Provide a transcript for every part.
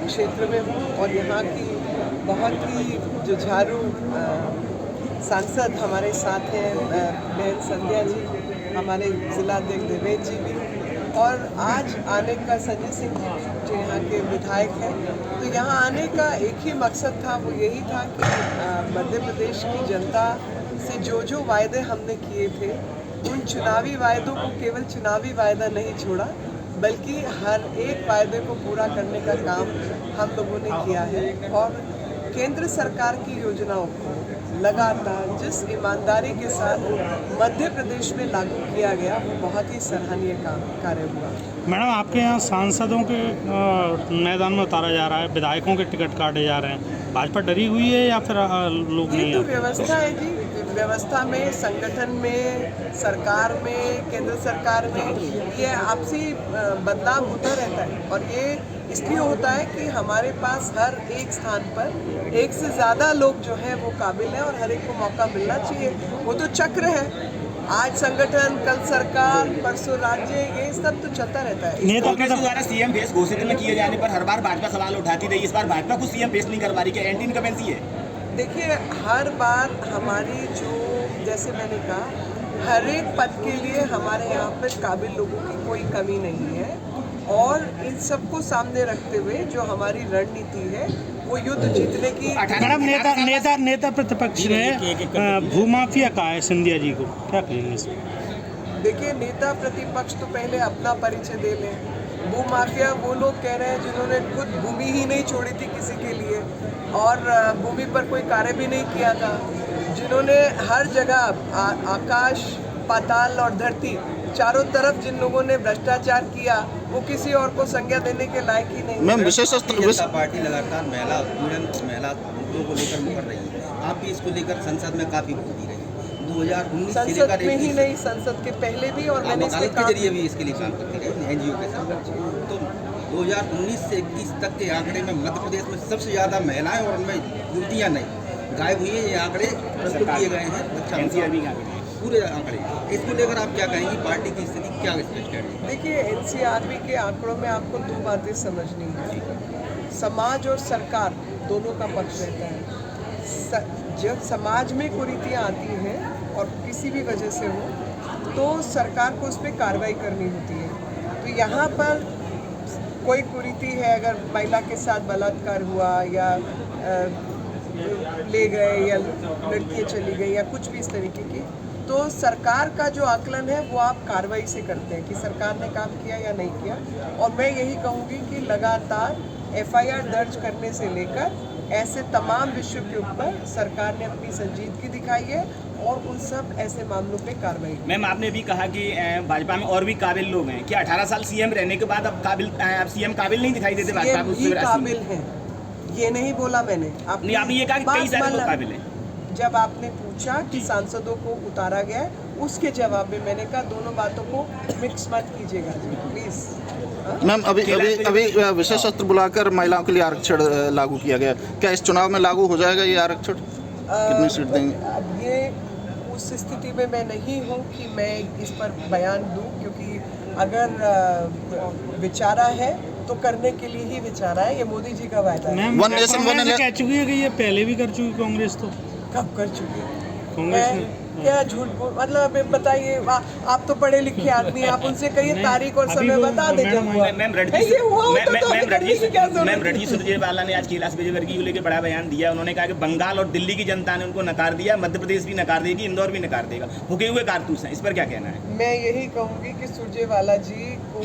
क्षेत्र में हूँ और यहाँ की बहुत ही जुझारू सांसद हमारे साथ हैं, बहन संध्या जी, हमारे जिलाध्यक्ष देवेश जी भी, और आज आने का संजय सिंह जी जो यहाँ के विधायक हैं। तो यहाँ आने का एक ही मकसद था, वो यही था कि मध्य प्रदेश की जनता से जो वायदे हमने किए थे, उन चुनावी वायदों को केवल चुनावी वायदा नहीं छोड़ा, बल्कि हर एक वायदे को पूरा करने का काम हम लोगों ने किया है। और केंद्र सरकार की योजनाओं को लगातार जिस ईमानदारी के साथ मध्य प्रदेश में लागू किया गया, वो बहुत ही सराहनीय कार्य हुआ। मैडम, आपके यहाँ सांसदों के मैदान में उतारा जा रहा है, विधायकों के टिकट काटे जा रहे हैं, भाजपा डरी हुई है या फिर लोग नहीं? ये तो व्यवस्था है जी, व्यवस्था में, संगठन में, सरकार में, केंद्र सरकार में ये आपसी बदलाव होता रहता है। और ये इसलिए होता है कि हमारे पास हर एक स्थान पर एक से ज़्यादा लोग जो हैं वो काबिल हैं और हर एक को मौका मिलना चाहिए। वो तो चक्र है, आज संगठन, कल सरकार, परसों राज्य, ये सब तो चलता रहता है। कांग्रेस के द्वारा सीएम पेश घोषित न किए जाने पर हर बार भाजपा सवाल उठाती रही, इस बार भाजपा को सीएम पेश नहीं करवा रही, क्या एंटी इनकम्बेंसी है? देखिए, हर बार हमारी जो, जैसे मैंने कहा, हर एक पद के लिए हमारे यहाँ पर काबिल लोगों की कोई कमी नहीं है। और इन सबको सामने रखते हुए जो हमारी रणनीति है वो युद्ध जीतने की। मैडम, नेता प्रतिपक्ष ने भूमाफिया कहा है सिंधिया जी को, क्या कहेंगे इसमें? देखिए, नेता प्रतिपक्ष तो पहले अपना परिचय दे लें। भूमाफिया वो लोग कह रहे हैं जिन्होंने खुद भूमि ही नहीं छोड़ी थी किसी के लिए और भूमि पर कोई कार्य भी नहीं किया था, जिन्होंने हर जगह आकाश, पाताल और धरती, चारों तरफ जिन लोगों ने भ्रष्टाचार किया, वो किसी और को संज्ञा देने के लायक ही नहीं। मैम, विशेष जनता पार्टी लगातार महिला मुद्दों को लेकर मुकर रही है, आप भी इसको लेकर संसद में काफी बोलती रही 2019 संसद में ही नहीं, संसद के पहले भी, और मैंने वकालत के जरिए भी इसके लिए काम करती रही एनजीओ के साथ। तो 2019 से 21 तक के आंकड़े में मध्य प्रदेश में सबसे ज़्यादा महिलाएं और उनमें युवतियाँ नहीं गायब हुई है, ये आंकड़े प्रस्तुत किए गए हैं। अच्छा, पूरे आंकड़े, इसको लेकर आप क्या कहेंगी? पार्टी की स्थिति क्या स्पष्ट है? देखिए, एनसीआरबी के आंकड़ों में आपको दो बातें समझनी है। समाज और सरकार दोनों का पक्ष रहता है। जब समाज में कुरीतियाँ आती हैं और किसी भी वजह से हो, तो सरकार को उस पर कार्रवाई करनी होती है। तो यहाँ पर कोई कुरीति है, अगर महिला के साथ बलात्कार हुआ या ले गए या लड़कियाँ चली गई या कुछ भी इस तरीके की, तो सरकार का जो आकलन है वो आप कार्रवाई से करते हैं कि सरकार ने काम किया या नहीं किया। और मैं यही कहूँगी कि लगातार एफआईआर दर्ज करने से लेकर ऐसे तमाम विषयों के ऊपर सरकार ने अपनी संजीदगी दिखाई है और उन सब ऐसे मामलों पे कार्रवाई। मैम, आपने भी कहा कि भाजपा में और भी काबिल लोग हैं, क्या 18 साल सीएम रहने के बाद अब सीएम काबिल नहीं दिखाई देते? भाजपा काबिल हैं, ये नहीं बोला मैंने। आपने ये कहा कि कई सारे लोग काबिल हैं। जब आपने पूछा कि सांसदों को उतारा गया, उसके जवाब में मैंने कहा दोनों बातों को मिक्स मत कीजिएगा जी, प्लीज। मैम, अभी विशेष सत्र बुलाकर महिलाओं के लिए आरक्षण लागू किया गया, क्या इस चुनाव में लागू हो जाएगा ये आरक्षण? कितनी सीट देंगे? अब ये उस स्थिति में मैं नहीं हूँ कि मैं इस पर बयान दूँ, क्योंकि अगर विचारा है तो करने के लिए ही विचारा है। ये मोदी जी का वायदा है। वन नेशन वन इलेक्शन कह चुकी है कि ये पहले भी कर चुकी कांग्रेस, तो कब कर चुकी है कांग्रेस ने? क्या झूठ बोल, मतलब बताइए, आप तो पढ़े लिखे आदमी, आप उनसे कहिए तारीख और समय बता दीजिए। मैम, रणजीत सुरजेवाला ने आज कैलाश विजयवर्गीय को लेकर बड़ा बयान दिया। उन्होंने कहा कि बंगाल और दिल्ली की जनता ने उनको नकार दिया, मध्य प्रदेश भी नकार देगी, इंदौर भी नकार देगा, भुके हुए कारतूस हैं, इस पर क्या कहना है? मैं यही कहूँगी कि सुरजेवाला जी को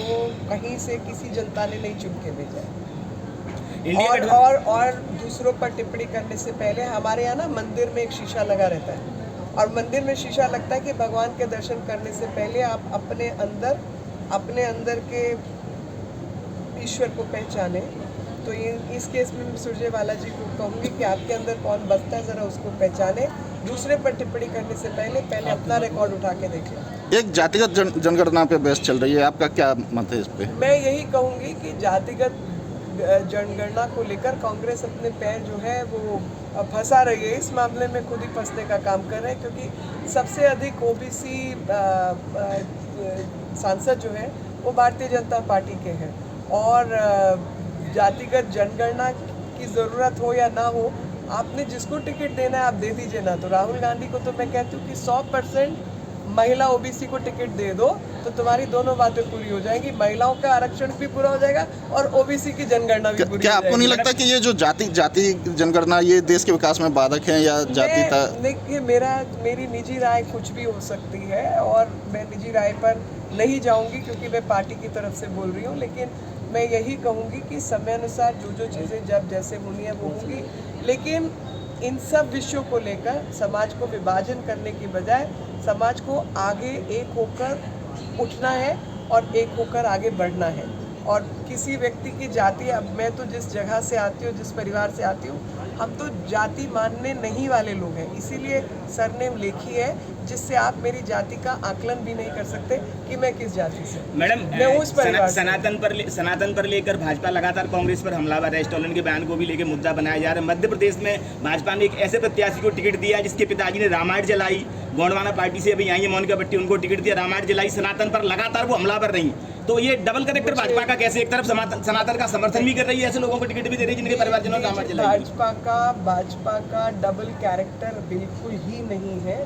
कहीं से किसी जनता ने नहीं चुन के भेजा है। और दूसरों पर टिप्पणी करने से पहले हमारे यहाँ ना मंदिर में एक शीशा लगा रहता है, और मंदिर में शीशा लगता है कि भगवान के दर्शन करने से पहले आप अपने अंदर के ईश्वर को पहचाने। तो इस केस में सुरजेवाला जी को कहूँगी कि आपके अंदर कौन बसता है, ज़रा उसको पहचाने। दूसरे पर टिप्पणी करने से पहले अपना रिकॉर्ड उठा के देखें। एक जातिगत जनगणना पे बहस चल रही है, आपका क्या मत है इस पे? मैं यही कहूँगी कि जातिगत जनगणना को लेकर कांग्रेस अपने पैर जो है वो फंसा रही है। इस मामले में खुद ही फंसने का काम कर रहे हैं, क्योंकि सबसे अधिक ओबीसी सांसद जो है वो भारतीय जनता पार्टी के हैं। और जातिगत जनगणना की ज़रूरत हो या ना हो, आपने जिसको टिकट देना है आप दे दीजिए ना। तो राहुल गांधी को तो मैं कहती हूँ कि 100% महिला ओबीसी को टिकट दे दो, तो तुम्हारी दोनों बातें पूरी हो जाएंगी। महिलाओं का आरक्षण भी पूरा हो जाएगा और ओबीसी की जनगणना भी पूरी क्या हो आपको नहीं जाएगी। लगता कि ये जो जाति जनगणना ये देश के विकास में बाधक है या जातीयता? देखिए, मेरी निजी राय कुछ भी हो सकती है और मैं निजी राय पर नहीं जाऊंगी क्योंकि मैं पार्टी की तरफ से बोल रही हूँ, लेकिन मैं यही कहूँगी कि समय अनुसार जो चीज़ें जब जैसे होनी है वो होंगी। लेकिन इन सब विषयों को लेकर समाज को विभाजन करने की बजाय समाज को आगे एक होकर उठना है और एक होकर आगे बढ़ना है। और किसी व्यक्ति की जाति, अब मैं तो जिस जगह से आती हूँ, जिस परिवार से आती हूँ, हम तो जाति मानने नहीं वाले लोग हैं, इसीलिए सरनेम लेखी है, जिससे आप मेरी जाति का आकलन भी नहीं कर सकते कि मैं किस जाति से। मैडम, मैं उस परिवार से। सनातन पर लेकर भाजपा लगातार कांग्रेस पर हमलावर है। स्टोलन के बयान को भी लेकर मुद्दा बनाया जा रहा है। मध्य प्रदेश में भाजपा ने एक ऐसे प्रत्याशी को टिकट दिया जिसके पिताजी ने रामायण जलाई, गोंडवाना पार्टी से अभी आई है मोनिका भट्टी, उनको टिकट दिया, रामायण जलाई। सनातन पर लगातार वो हमलावर रही। तो ये डबल करेक्टर भाजपा का कैसे? एक तरफ सनातन का समर्थन भी कर रही है, ऐसे लोगों को टिकट भी दे रही है जिनके परिवारजनों रामायण जलाई। भाजपा का डबल कैरेक्टर बिल्कुल ही नहीं है।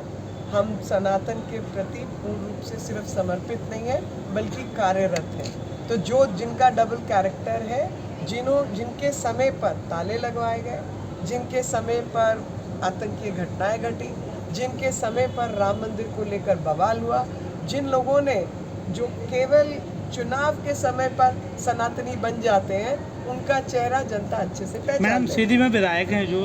हम सनातन के प्रति पूर्ण रूप से सिर्फ समर्पित नहीं है बल्कि कार्यरत है। तो जिनका डबल कैरेक्टर है, जिनके समय पर ताले लगवाए गए, जिनके समय पर आतंकी घटनाएं घटी, जिनके समय पर राम मंदिर को लेकर बवाल हुआ, जिन लोगों ने जो केवल चुनाव के समय पर सनातनी बन जाते हैं, उनका चेहरा जनता अच्छे से पहचानती है। मैडम, सीधी में विधायक हैं जो